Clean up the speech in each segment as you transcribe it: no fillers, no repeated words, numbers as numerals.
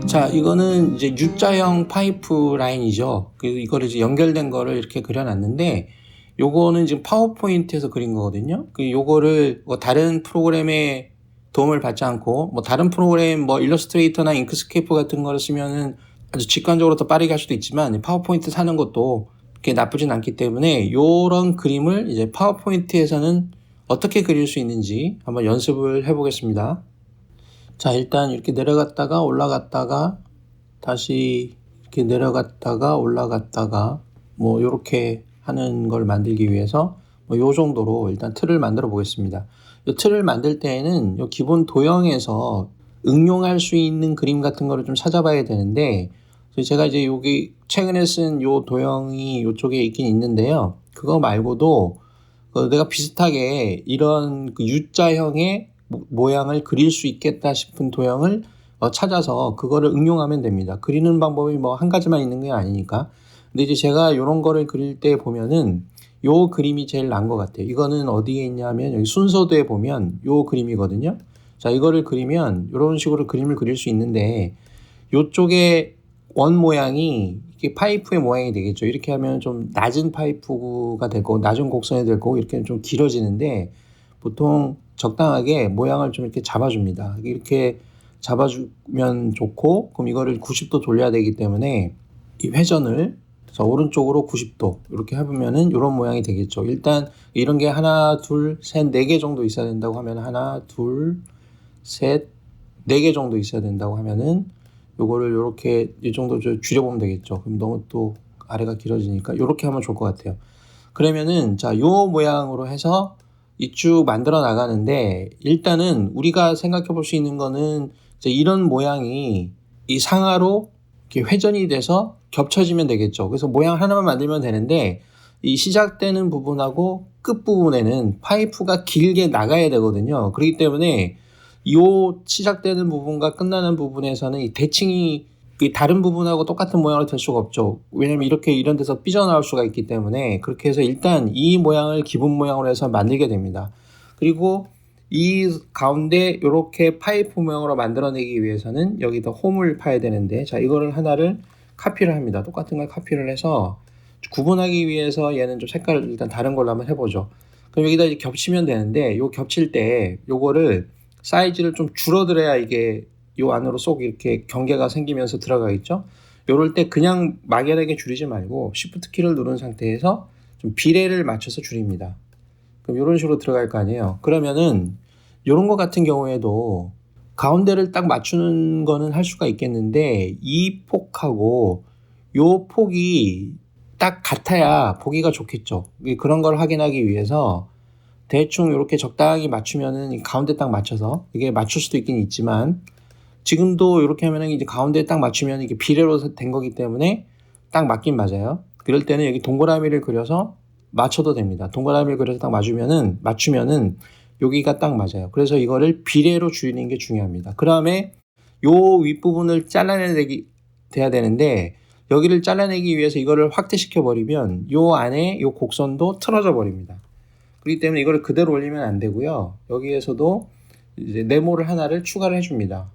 자, 이거는 이제 U자형 파이프 라인이죠. 이거를 이제 연결된 거를 이렇게 그려놨는데, 요거는 지금 파워포인트에서 그린 거거든요. 요거를 뭐 다른 프로그램에 도움을 받지 않고, 뭐 다른 프로그램, 뭐 일러스트레이터나 잉크스케이프 같은 거를 쓰면은 아주 직관적으로 더 빠르게 할 수도 있지만, 파워포인트 사는 것도 그렇게 나쁘진 않기 때문에, 요런 그림을 이제 파워포인트에서는 어떻게 그릴 수 있는지 한번 연습을 해보겠습니다. 자, 일단 이렇게 내려갔다가 올라갔다가 다시 이렇게 내려갔다가 올라갔다가 뭐 이렇게 하는 걸 만들기 위해서 뭐 요 정도로 일단 틀을 만들어 보겠습니다. 이 틀을 만들 때에는 요 기본 도형에서 응용할 수 있는 그림 같은 거를 좀 찾아봐야 되는데, 제가 이제 여기 최근에 쓴 요 도형이 요쪽에 있긴 있는데요. 그거 말고도 내가 비슷하게 이런 그 U자형의 모양을 그릴 수 있겠다 싶은 도형을 찾아서 그거를 응용하면 됩니다. 그리는 방법이 뭐 한 가지만 있는 게 아니니까. 근데 이제 제가 이런 거를 그릴 때 보면은 요 그림이 제일 나은 것 같아요. 이거는 어디에 있냐면 여기 순서도에 보면 요 그림이거든요. 자, 이거를 그리면 이런 식으로 그림을 그릴 수 있는데, 요쪽에 원 모양이 이게 파이프의 모양이 되겠죠. 이렇게 하면 좀 낮은 파이프가 되고 낮은 곡선이 되고 이렇게 좀 길어지는데, 보통 적당하게 모양을 좀 이렇게 잡아줍니다. 이렇게 잡아주면 좋고, 그럼 이거를 90도 돌려야 되기 때문에 이 회전을 오른쪽으로 90도 이렇게 해보면은 이런 모양이 되겠죠. 일단 이런 게 하나, 둘, 셋, 네 개 정도 있어야 된다고 하면 하나, 둘, 셋, 네 개 정도 있어야 된다고 하면은 요거를 요렇게 이 정도 줄여보면 되겠죠. 그럼 너무 또 아래가 길어지니까 요렇게 하면 좋을 것 같아요. 그러면은 자, 요 모양으로 해서 이쭉 만들어 나가는데, 일단은 우리가 생각해 볼 수 있는 거는 이제 이런 모양이 이 상하로 이렇게 회전이 돼서 겹쳐지면 되겠죠. 그래서 모양 하나만 만들면 되는데, 이 시작되는 부분하고 끝 부분에는 파이프가 길게 나가야 되거든요. 그렇기 때문에 이 시작되는 부분과 끝나는 부분에서는 이 대칭이 다른 부분하고 똑같은 모양으로 될 수가 없죠. 왜냐면 이렇게 이런 데서 삐져나올 수가 있기 때문에, 그렇게 해서 일단 이 모양을 기본 모양으로 해서 만들게 됩니다. 그리고 이 가운데 이렇게 파이프 모양으로 만들어내기 위해서는 여기다 홈을 파야 되는데, 자, 이거를 하나를 카피를 합니다. 똑같은 걸 카피를 해서 구분하기 위해서 얘는 좀 색깔을 일단 다른 걸로 한번 해보죠. 그럼 여기다 이제 겹치면 되는데, 요 겹칠 때 요거를 사이즈를 좀 줄어들어야 이게 요 안으로 쏙 이렇게 경계가 생기면서 들어가겠죠. 요럴 때 그냥 막연하게 줄이지 말고 Shift 키를 누른 상태에서 좀 비례를 맞춰서 줄입니다. 그럼 이런 식으로 들어갈 거 아니에요. 그러면은 이런 거 같은 경우에도 가운데를 딱 맞추는 거는 할 수가 있겠는데, 이 폭하고 요 폭이 딱 같아야 보기가 좋겠죠. 그런 걸 확인하기 위해서 대충 이렇게 적당히 맞추면은 가운데 딱 맞춰서, 이게 맞출 수도 있긴 있지만 지금도 이렇게 하면은 이제 가운데 딱 맞추면 이게 비례로 된 거기 때문에 딱 맞긴 맞아요. 그럴 때는 여기 동그라미를 그려서 맞춰도 됩니다. 동그라미를 그려서 딱 맞추면은 여기가 딱 맞아요. 그래서 이거를 비례로 줄이는 게 중요합니다. 그 다음에 요 윗부분을 돼야 되는데, 여기를 잘라내기 위해서 이거를 확대시켜 버리면 요 안에 요 곡선도 틀어져 버립니다. 그렇기 때문에 이거를 그대로 올리면 안 되고요. 여기에서도 이제 네모를 하나를 추가를 해줍니다.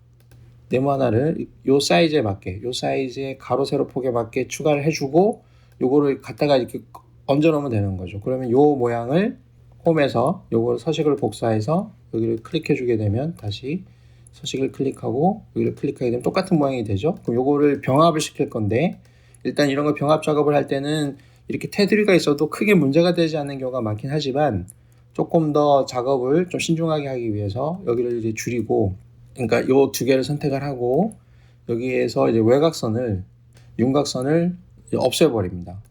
네모 하나를 요 사이즈에 맞게, 요 사이즈의 가로 세로 폭에 맞게 추가를 해주고, 요거를 갖다가 이렇게 얹어 놓으면 되는 거죠. 그러면 요 모양을 홈에서 요걸 서식을 복사해서 여기를 클릭해 주게 되면, 다시 서식을 클릭하고 여기를 클릭하게 되면 똑같은 모양이 되죠. 그럼 요거를 병합을 시킬 건데, 일단 이런 거 병합 작업을 할 때는 이렇게 테두리가 있어도 크게 문제가 되지 않는 경우가 많긴 하지만, 조금 더 작업을 좀 신중하게 하기 위해서 여기를 이제 줄이고, 그러니까 요 두 개를 선택을 하고 여기에서 이제 외곽선을, 윤곽선을 없애버립니다.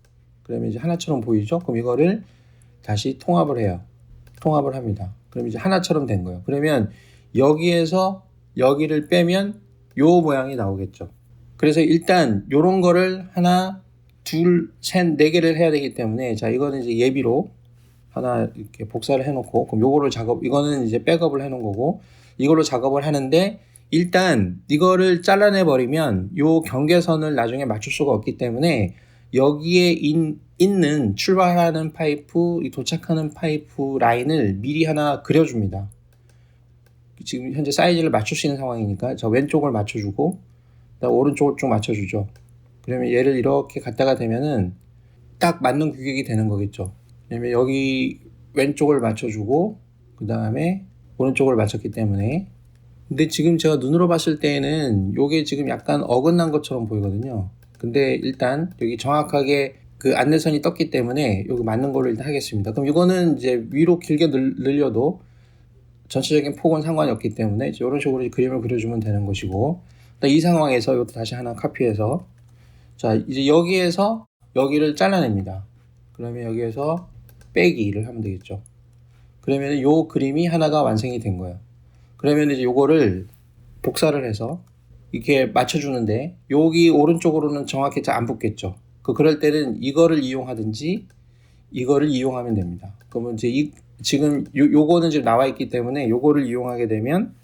그러면 이제 하나처럼 보이죠? 그럼 이거를 다시 통합을 해요. 통합을 합니다. 그럼 이제 하나처럼 된 거예요. 그러면 여기에서 여기를 빼면 요 모양이 나오겠죠. 그래서 일단 요런 거를 하나, 둘, 셋, 네 개를 해야 되기 때문에, 자, 이거는 이제 예비로 하나 이렇게 복사를 해놓고, 그럼 요거를 이거는 이제 백업을 해놓은 거고, 이걸로 작업을 하는데, 일단 이거를 잘라내 버리면 요 경계선을 나중에 맞출 수가 없기 때문에, 여기에 있는 출발하는 파이프, 도착하는 파이프 라인을 미리 하나 그려줍니다. 지금 현재 사이즈를 맞출 수 있는 상황이니까 저 왼쪽을 맞춰주고, 오른쪽을 쭉 맞춰주죠. 그러면 얘를 이렇게 갖다가 대면은 딱 맞는 규격이 되는 거겠죠. 왜냐면 여기 왼쪽을 맞춰주고 그 다음에 오른쪽을 맞췄기 때문에. 근데 지금 제가 눈으로 봤을 때에는 요게 지금 약간 어긋난 것처럼 보이거든요. 근데 일단 여기 정확하게 그 안내선이 떴기 때문에 여기 맞는 걸로 일단 하겠습니다. 그럼 이거는 이제 위로 길게 늘려도 전체적인 폭은 상관이 없기 때문에 이제 이런 식으로 그림을 그려주면 되는 것이고, 이 상황에서 이것도 다시 하나 카피해서, 자 이제 여기에서 여기를 잘라냅니다. 그러면 여기에서 빼기를 하면 되겠죠. 그러면 요 그림이 하나가 완성이 된 거예요. 그러면 이제 요거를 복사를 해서 이렇게 맞춰주는데 여기 오른쪽으로는 정확히 잘 안 붙겠죠. 그럴 때는 이거를 이용하든지 이거를 이용하면 됩니다. 그러면 이제 지금 요거는 지금 나와 있기 때문에 요거를 이용하게 되면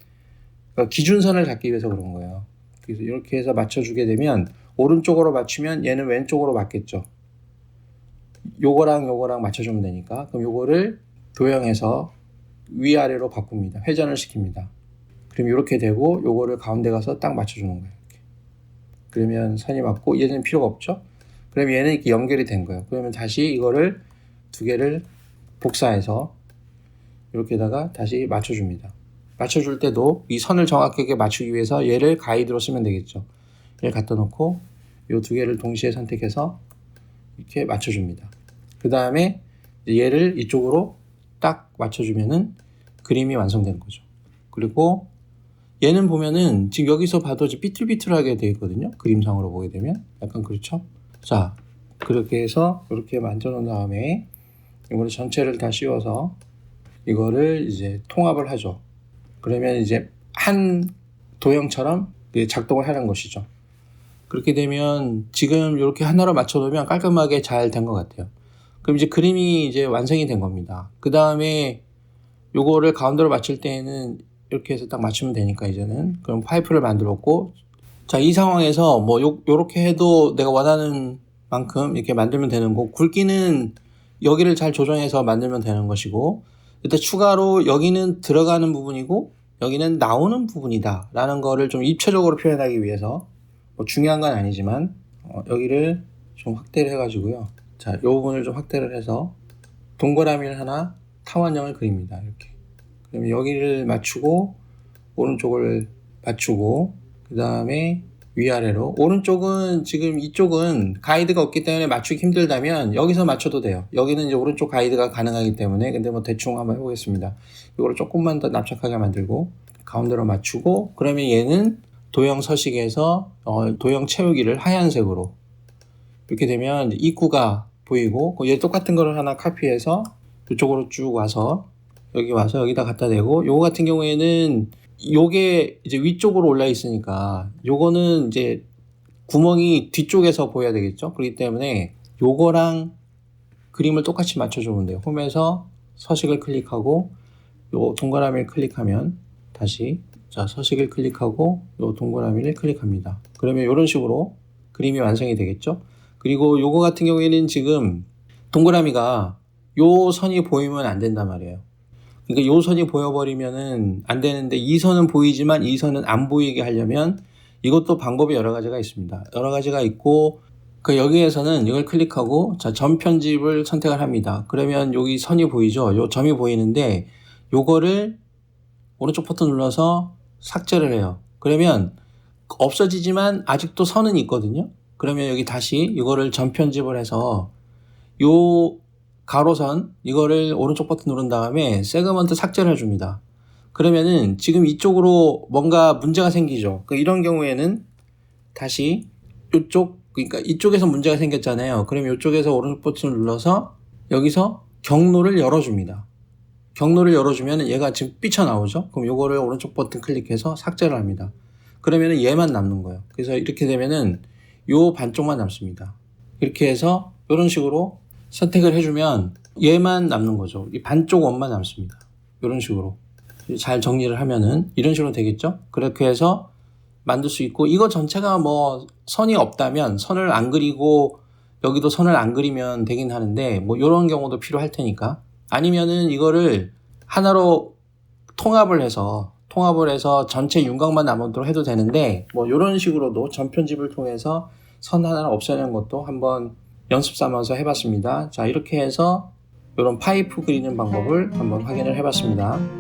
기준선을 잡기 위해서 그런 거예요. 그래서 이렇게 해서 맞춰주게 되면 오른쪽으로 맞추면 얘는 왼쪽으로 맞겠죠. 요거랑 맞춰주면 되니까. 그럼 요거를 도형해서 위아래로 바꿉니다. 회전을 시킵니다. 그럼 이렇게 되고 요거를 가운데 가서 딱 맞춰주는 거예요. 이렇게. 그러면 선이 맞고 얘는 필요가 없죠. 그럼 얘는 이렇게 연결이 된 거예요. 그러면 다시 이거를 두 개를 복사해서 이렇게다가 다시 맞춰줍니다. 맞춰줄 때도 이 선을 정확하게 맞추기 위해서 얘를 가이드로 쓰면 되겠죠. 얘를 갖다 놓고 이 두 개를 동시에 선택해서 이렇게 맞춰줍니다. 그 다음에 얘를 이쪽으로 딱 맞춰주면은 그림이 완성되는 거죠. 그리고 얘는 보면은 지금 여기서 봐도 삐뚤삐뚤하게 되어 있거든요. 그림상으로 보게 되면 약간 그렇죠. 자, 그렇게 해서 이렇게 만져 놓은 다음에 이거를 전체를 다 씌워서 이거를 이제 통합을 하죠. 그러면 이제 한 도형처럼 작동을 하는 것이죠. 그렇게 되면 지금 이렇게 하나로 맞춰 놓으면 깔끔하게 잘 된 것 같아요. 그럼 이제 그림이 이제 완성이 된 겁니다. 그 다음에 요거를 가운데로 맞출 때에는 이렇게 해서 딱 맞추면 되니까 이제는 그럼 파이프를 만들었고, 자, 이 상황에서 뭐 요렇게 해도 내가 원하는 만큼 이렇게 만들면 되는 거고, 굵기는 여기를 잘 조정해서 만들면 되는 것이고, 일단 추가로 여기는 들어가는 부분이고 여기는 나오는 부분이다 라는 거를 좀 입체적으로 표현하기 위해서, 뭐 중요한 건 아니지만 여기를 좀 확대를 해가지고요. 자, 이 부분을 좀 확대를 해서 동그라미를 하나 타원형을 그립니다. 이렇게. 그러면 여기를 맞추고 오른쪽을 맞추고 그 다음에 위아래로. 오른쪽은 지금 이쪽은 가이드가 없기 때문에 맞추기 힘들다면 여기서 맞춰도 돼요. 여기는 이제 오른쪽 가이드가 가능하기 때문에. 근데 뭐 대충 한번 해보겠습니다. 이거를 조금만 더 납작하게 만들고 가운데로 맞추고, 그러면 얘는 도형 서식에서 도형 채우기를 하얀색으로 이렇게 되면 입구가 보이고, 얘 똑같은 거를 하나 카피해서 이쪽으로 쭉 와서 여기 와서 여기다 갖다 대고, 요거 같은 경우에는 요게 이제 위쪽으로 올라 있으니까 요거는 이제 구멍이 뒤쪽에서 보여야 되겠죠. 그렇기 때문에 요거랑 그림을 똑같이 맞춰주면 돼요. 홈에서 서식을 클릭하고 요 동그라미를 클릭하면 다시, 자, 서식을 클릭하고 요 동그라미를 클릭합니다. 그러면 이런 식으로 그림이 완성이 되겠죠. 그리고 요거 같은 경우에는 지금 동그라미가 요 선이 보이면 안 된단 말이에요. 그러니까 요 선이 보여버리면은 안 되는데, 이 선은 보이지만 이 선은 안 보이게 하려면 이것도 방법이 여러 가지가 있습니다. 여러 가지가 있고, 여기에서는 이걸 클릭하고, 자, 점 편집을 선택을 합니다. 그러면 여기 선이 보이죠? 요 점이 보이는데, 요거를 오른쪽 버튼 눌러서 삭제를 해요. 그러면 없어지지만 아직도 선은 있거든요. 그러면 여기 다시 이거를 점 편집을 해서 요 가로선 이거를 오른쪽 버튼 누른 다음에 세그먼트 삭제를 해줍니다. 그러면은 지금 이쪽으로 뭔가 문제가 생기죠. 이런 경우에는 다시 그러니까 이쪽에서 문제가 생겼잖아요. 그러면 이쪽에서 오른쪽 버튼을 눌러서 여기서 경로를 열어줍니다. 경로를 열어주면 얘가 지금 삐쳐나오죠. 그럼 요거를 오른쪽 버튼 클릭해서 삭제를 합니다. 그러면은 얘만 남는 거예요. 그래서 이렇게 되면은 요 반쪽만 남습니다. 이렇게 해서 이런 식으로 선택을 해주면 얘만 남는 거죠. 이 반쪽 원만 남습니다. 이런 식으로 잘 정리를 하면은 이런 식으로 되겠죠. 그렇게 해서 만들 수 있고, 이거 전체가 뭐 선이 없다면 선을 안 그리고 여기도 선을 안 그리면 되긴 하는데, 뭐 이런 경우도 필요할 테니까, 아니면은 이거를 하나로 통합을 통합을 해서 전체 윤곽만 남도록 해도 되는데 뭐 이런 식으로도 전 편집을 통해서 선 하나를 없애는 것도 한번 연습 삼아서 해봤습니다. 자, 이렇게 해서 이런 파이프 그리는 방법을 한번 확인을 해봤습니다.